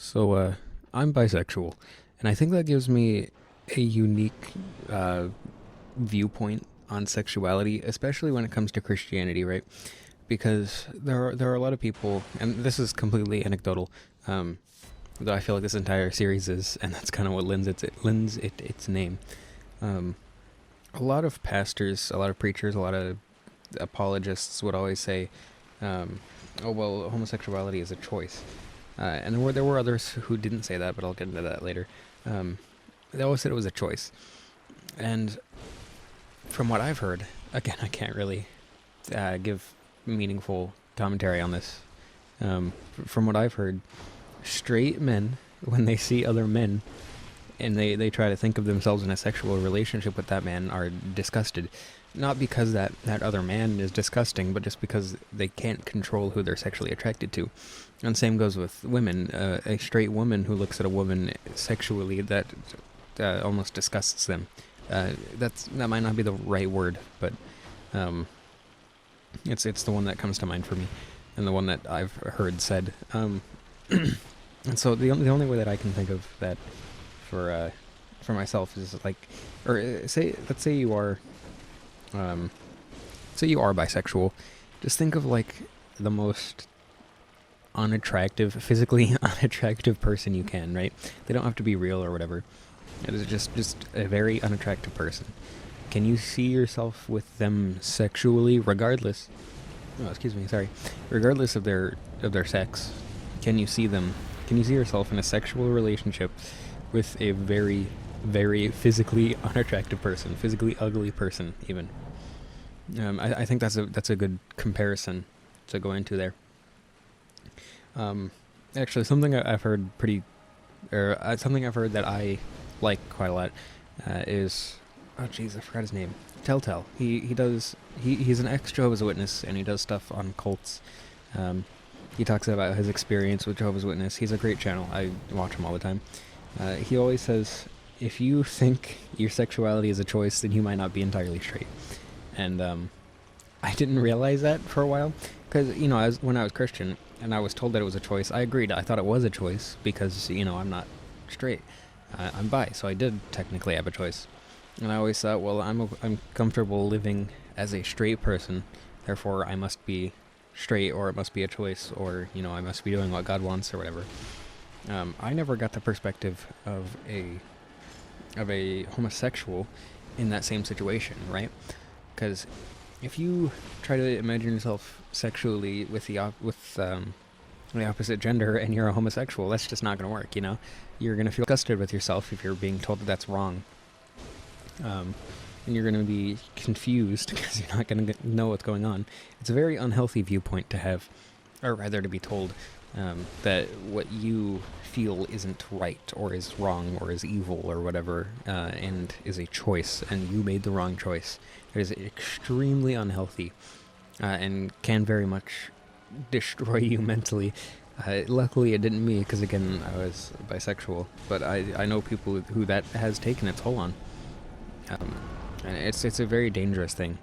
So, I'm bisexual, and I think that gives me a unique viewpoint on sexuality, especially when it comes to Christianity, right? Because there are a lot of people, and this is completely anecdotal, though I feel like this entire series is, and that's kind of what lends it its name. Um, a lot of pastors, a lot of preachers, a lot of apologists would always say, "Oh well, homosexuality is a choice." And there were others who didn't say that, but I'll get into that later. Um, they always said it was a choice, and from what I've heard, again, I can't really give meaningful commentary on this. From what I've heard, straight men, when they see other men and they try to think of themselves in a sexual relationship with that man, are disgusted. Not because that other man is disgusting, but just because they can't control who they're sexually attracted to. And same goes with women. A straight woman who looks at a woman sexually, that almost disgusts them. That might not be the right word, but um, it's the one that comes to mind for me, and the one that I've heard said. And so the only way that I can think of that for myself is like, or let's say you are, um, say you are bisexual. Just think of like the most unattractive, physically unattractive person you can, right? They don't have to be real or whatever. It is just a very unattractive person. Can you see yourself with them sexually, regardless? Oh, excuse me, sorry. Regardless of their sex, can you see them? Can you see yourself in a sexual relationship with a very, very physically unattractive person, physically ugly person, even? I think that's a good comparison to go into there. Um, Actually, something I've heard something I've heard that I like quite a lot is, oh jeez, I forgot his name. Telltale. He's an ex Jehovah's Witness, and he does stuff on cults. He talks about his experience with Jehovah's Witness. He's a great channel. I watch him all the time. He always says, if you think your sexuality is a choice, then you might not be entirely straight. And I didn't realize that for a while, because when I was Christian and I was told that it was a choice, I agreed. I thought it was a choice because I'm not straight. I'm bi, so I did technically have a choice. And I always thought, well, I'm comfortable living as a straight person, therefore I must be straight, or it must be a choice, or I must be doing what God wants or whatever. I never got the perspective of a homosexual in that same situation, right? Because if you try to imagine yourself sexually with the opposite gender and you're a homosexual, that's just not going to work. You're going to feel disgusted with yourself if you're being told that that's wrong. And you're going to be confused because you're not going to know what's going on. It's a very unhealthy viewpoint to have, or rather to be told that what you feel isn't right, or is wrong, or is evil, or whatever, and is a choice, and you made the wrong choice. It is extremely unhealthy, and can very much destroy you mentally. Luckily, it didn't me, because again, I was bisexual, but I know people who that has taken a toll on. And it's a very dangerous thing.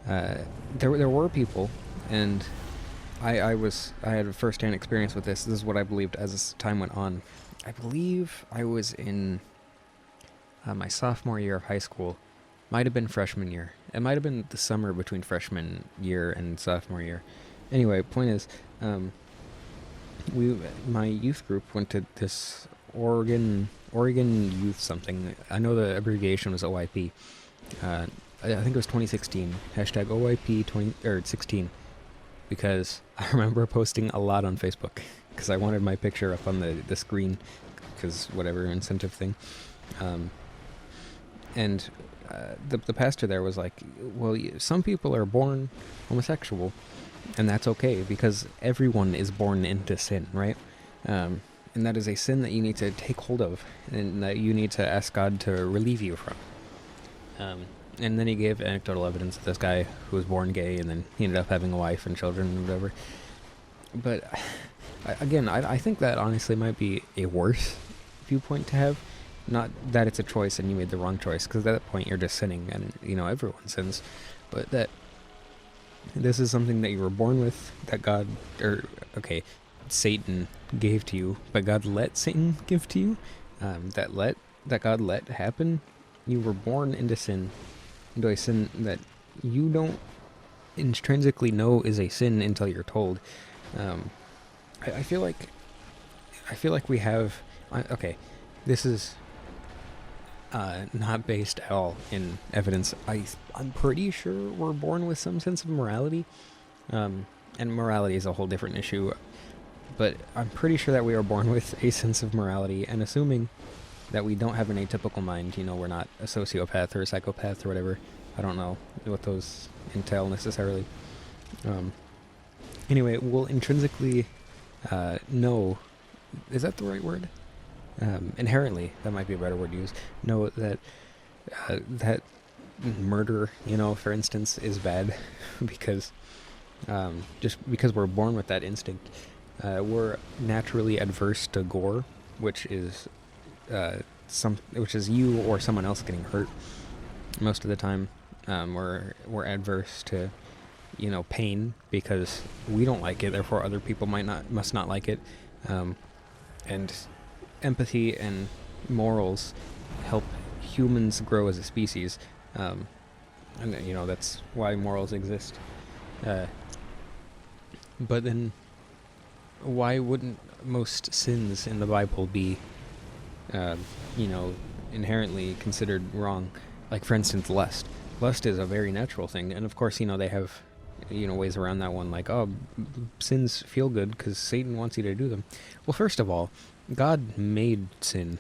There were people, and I had a first-hand experience with this. This is what I believed as time went on. I believe I was in my sophomore year of high school. Might have been freshman year. It might have been the summer between freshman year and sophomore year. Anyway, point is, my youth group went to this Oregon Youth something. I know the abbreviation was OYP. I think it was 2016. Hashtag OYP 16. Because I remember posting a lot on Facebook because I wanted my picture up on the screen, because whatever incentive thing. And the pastor there was like, well, some people are born homosexual, and that's okay because everyone is born into sin, right? And that is a sin that you need to take hold of, and that you need to ask God to relieve you from. And then he gave anecdotal evidence of this guy who was born gay, and then he ended up having a wife and children and whatever. But I think that honestly might be a worse viewpoint to have. Not that it's a choice and you made the wrong choice, because at that point you're just sinning, and everyone sins. But that this is something that you were born with, that God, or okay, Satan gave to you, but God let Satan give to you, that God let happen. You were born into sin, into a sin that you don't intrinsically know is a sin until you're told. Um, I feel like we have. Okay, this is not based at all in evidence. I'm pretty sure we're born with some sense of morality, and morality is a whole different issue. But I'm pretty sure that we are born with a sense of morality, and assuming that we don't have an atypical mind, we're not a sociopath or a psychopath or whatever. I don't know what those entail necessarily. Anyway, we'll intrinsically know, is that the right word? Inherently, that might be a better word to use, know that that murder, for instance, is bad because just because we're born with that instinct. We're naturally adverse to gore, which is you or someone else getting hurt. Most of the time, we're adverse to pain because we don't like it. Therefore, other people must not like it. And empathy and morals help humans grow as a species, and that's why morals exist. But then, why wouldn't most sins in the Bible be, inherently considered wrong? Like, for instance, lust. Lust is a very natural thing, and of course, they have, ways around that one, like, sins feel good because Satan wants you to do them. Well, first of all, God made sin,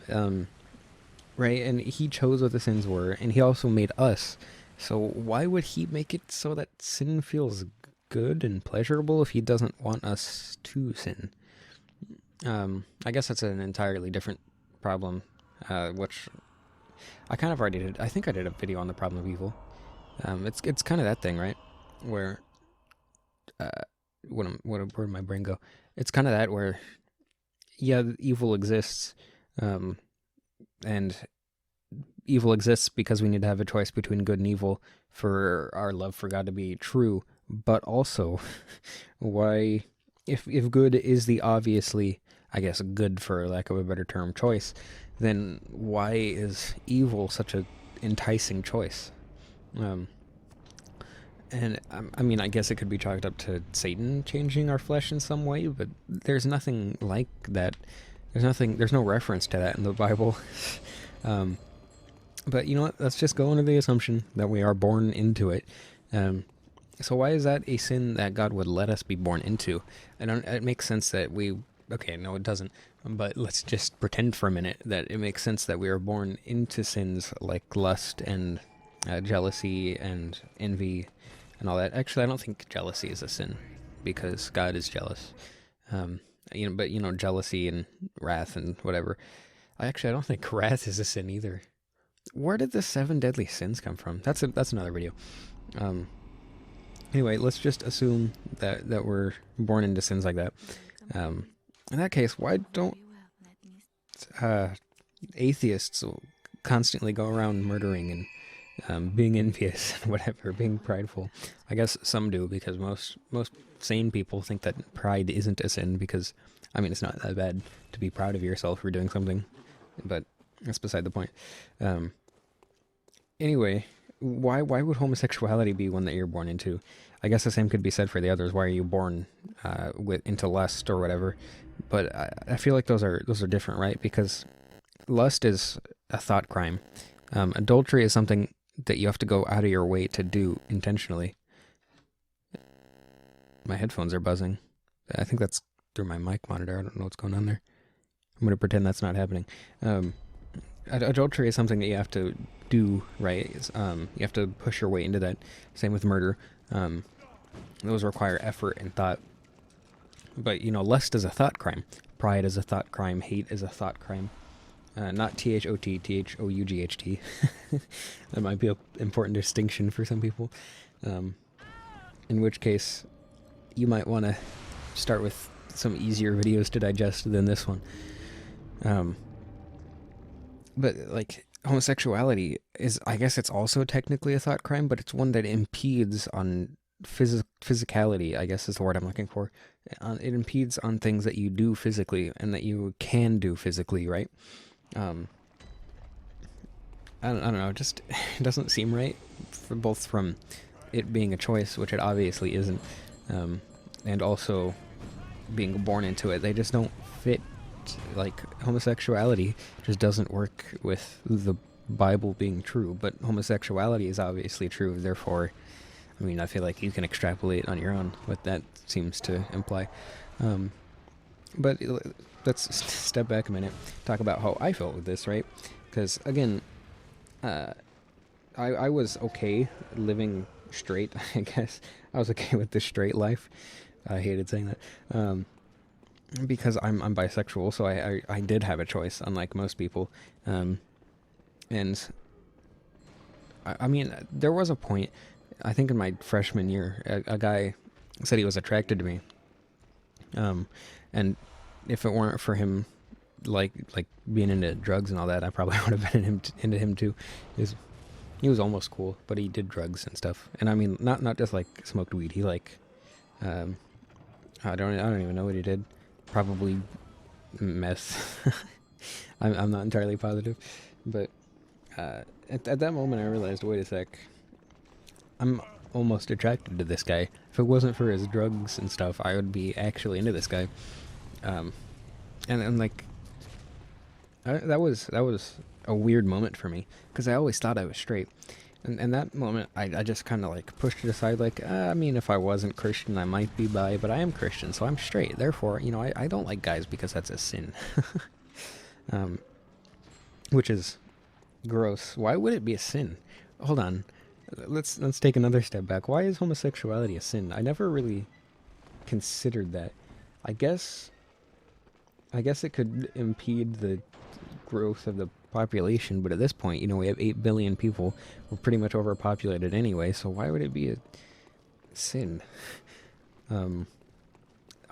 right? And he chose what the sins were, and he also made us. So why would he make it so that sin feels good and pleasurable if he doesn't want us to sin? I guess that's an entirely different problem, which I kind of already did. I think I did a video on the problem of evil. It's kind of that thing, right? Where, where'd my brain go? It's kind of that where, yeah, evil exists, and evil exists because we need to have a choice between good and evil for our love for God to be true. But also, why, if good is the obviously, I guess, good for lack of a better term, choice, then why is evil such a enticing choice? And I mean, I guess it could be chalked up to Satan changing our flesh in some way, but there's nothing like that. There's no reference to that in the Bible. But you know what? Let's just go under the assumption that we are born into it. So why is that a sin that God would let us be born into? It makes sense that okay, no, it doesn't. But let's just pretend for a minute that it makes sense that we are born into sins like lust and jealousy and envy and all that. Actually, I don't think jealousy is a sin because God is jealous. But jealousy and wrath and whatever. I don't think wrath is a sin either. Where did the 7 deadly sins come from? That's another video. Anyway, let's just assume that we're born into sins like that. In that case, why don't atheists constantly go around murdering and being envious and whatever, being prideful? I guess some do, because most sane people think that pride isn't a sin, because it's not that bad to be proud of yourself for doing something, but that's beside the point. Anyway, why would homosexuality be one that you're born into? I guess the same could be said for the others. Why are you born into lust or whatever? But I feel like those are different, right? Because lust is a thought crime. Adultery is something that you have to go out of your way to do intentionally. My headphones are buzzing. I think that's through my mic monitor. I don't know what's going on there. I'm going to pretend that's not happening. Adultery is something that you have to do, right? You have to push your way into that. Same with murder. Those require effort and thought. But, lust is a thought crime. Pride is a thought crime. Hate is a thought crime. Not T-H-O-T, T-H-O-U-G-H-T. That might be an important distinction for some people. In which case, you might want to start with some easier videos to digest than this one. But, homosexuality is, I guess it's also technically a thought crime, but it's one that impedes on physicality, I guess is the word I'm looking for. It impedes on things that you do physically and that you can do physically, right? Um, I don't know, just it doesn't seem right, for both from it being a choice, which it obviously isn't, and also being born into it. They just don't fit. Like, homosexuality just doesn't work with the Bible being true, but homosexuality is obviously true, therefore, I mean, I feel like you can extrapolate on your own what that seems to imply. Um, but let's step back a minute, talk about how I felt with this, right? Because, again, uh, I was okay living straight, I guess. I was okay with the straight life. I hated saying that. Because I'm bisexual, so I did have a choice, unlike most people. And I mean, there was a point, I think in my freshman year, a guy said he was attracted to me. And if it weren't for him, like being into drugs and all that, I probably would have been into him too. He was almost cool, but he did drugs and stuff. And I mean, not just like smoked weed. He like, I don't even know what he did. Probably meth. I'm not entirely positive, but at that moment I realized, wait a sec, I'm almost attracted to this guy. If it wasn't for his drugs and stuff, I would be actually into this guy. And like, that was a weird moment for me, because I always thought I was straight. And that moment, I just kind of like pushed it aside, like, I mean, if I wasn't Christian, I might be bi, but I am Christian, so I'm straight. Therefore, you know, I don't like guys because that's a sin. Which is gross. Why would it be a sin? Hold on. Let's take another step back. Why is homosexuality a sin? I never really considered that. I guess it could impede the growth of the population, but at this point, you know, we have 8 billion people. We're pretty much overpopulated anyway, so why would it be a sin? Hold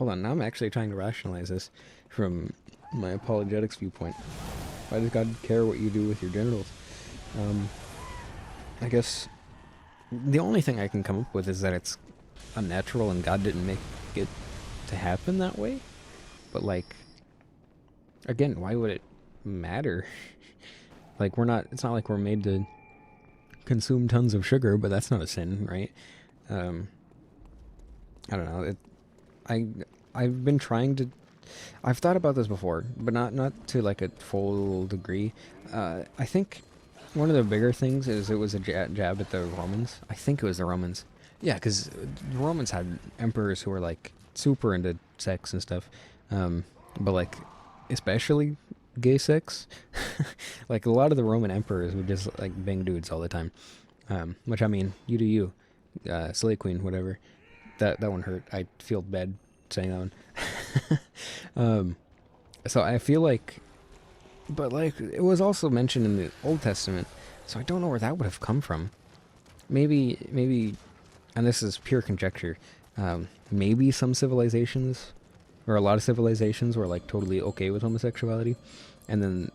on, now I'm actually trying to rationalize this from my apologetics viewpoint. Why does God care what you do with your genitals? I guess the only thing I can come up with is that it's unnatural and God didn't make it to happen that way. But like, again, why would it matter? Like, it's not like we're made to consume tons of sugar, but that's not a sin, right? I don't know. I've been trying to, I've thought about this before, but not to like a full degree. I think one of the bigger things is it was a jab at the Romans. I think it was the Romans. Yeah, because the Romans had emperors who were like super into sex and stuff. But like, especially gay sex. Like, a lot of the Roman emperors would just like bang dudes all the time. Which, I mean, you do you. Slay Queen, whatever. That one hurt. I feel bad saying that one. So I feel like, but like, it was also mentioned in the Old Testament, so I don't know where that would have come from. Maybe, and this is pure conjecture, maybe some civilizations, or a lot of civilizations, were like totally okay with homosexuality, and then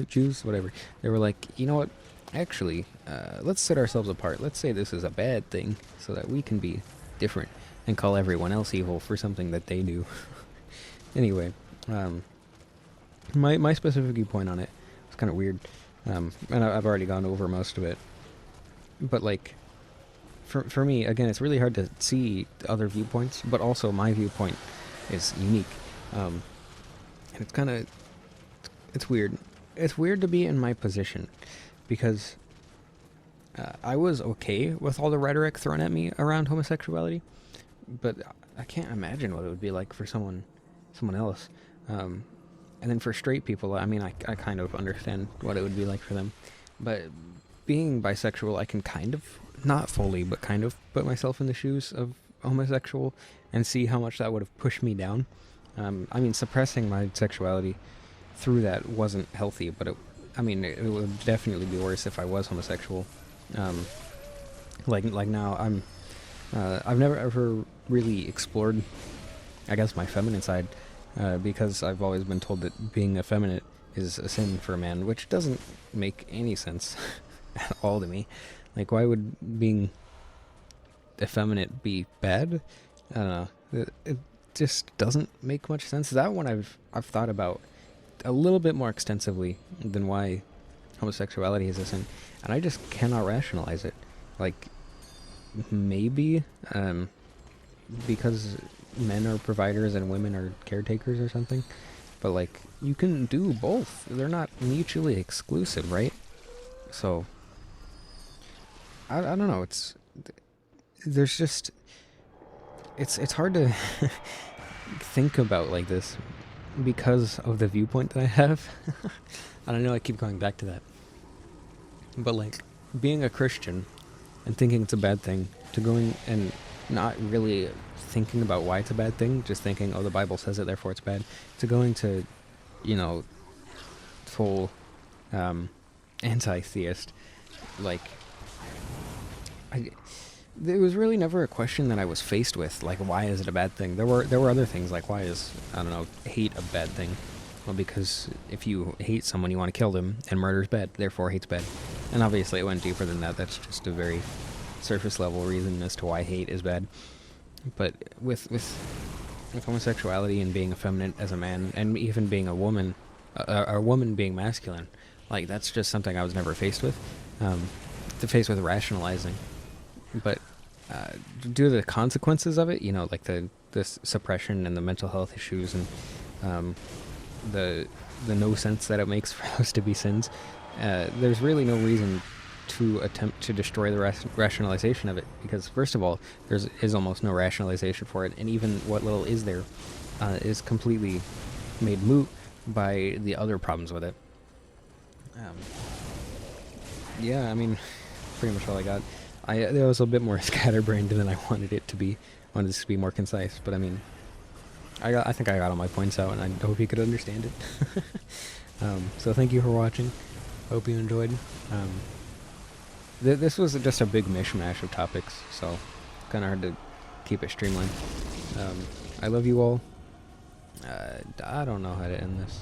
Jews, whatever, they were like, you know what, actually, let's set ourselves apart. Let's say this is a bad thing, so that we can be different, and call everyone else evil for something that they do. Anyway, my specific viewpoint on it was kind of weird, and I've already gone over most of it, but like, for me, again, it's really hard to see other viewpoints, but also my viewpoint is unique, and it's kind of, it's weird. It's weird to be in my position, because I was okay with all the rhetoric thrown at me around homosexuality, but I can't imagine what it would be like for someone else. And then for straight people, I mean, I kind of understand what it would be like for them, but being bisexual, I can kind of, not fully, but kind of put myself in the shoes of a homosexual and see how much that would have pushed me down. I mean, suppressing my sexuality through that wasn't healthy, but it would definitely be worse if I was homosexual. Like now, I've never ever really explored, I guess, my feminine side, because I've always been told that being effeminate is a sin for a man, which doesn't make any sense at all to me. Like, why would being effeminate be bad? I don't know. It just doesn't make much sense. That one I've thought about a little bit more extensively than why homosexuality is a sin, and I just cannot rationalize it. Like, maybe because men are providers and women are caretakers or something, but like, you can do both. They're not mutually exclusive, right? So I don't know. There's just it's hard to think about like this because of the viewpoint that I have. I don't know, I keep going back to that. But like, being a Christian and thinking it's a bad thing, to going and not really thinking about why it's a bad thing, just thinking, oh, the Bible says it, therefore it's bad, to going to, you know, full anti-theist, like, there was really never a question that I was faced with, like, why is it a bad thing? There were other things, like, why is, I don't know, hate a bad thing? Well, because if you hate someone, you want to kill them, and murder's bad, therefore hate's bad. And obviously it went deeper than that. That's just a very surface level reason as to why hate is bad. But with homosexuality and being effeminate as a man, and even being a woman, a woman being masculine, like, that's just something I was never faced with, rationalizing. But due to the consequences of it, you know, like the suppression and the mental health issues, and the no sense that it makes for those to be sins, there's really no reason to attempt to destroy the rationalization of it, because first of all, is almost no rationalization for it, and even what little is there is completely made moot by the other problems with it. Yeah, I mean, pretty much all I got. It was a bit more scatterbrained than I wanted it to be. I wanted this to be more concise, but I mean, I think I got all my points out, and I hope you could understand it. So thank you for watching. Hope you enjoyed. This was just a big mishmash of topics, so kind of hard to keep it streamlined. I love you all. I don't know how to end this.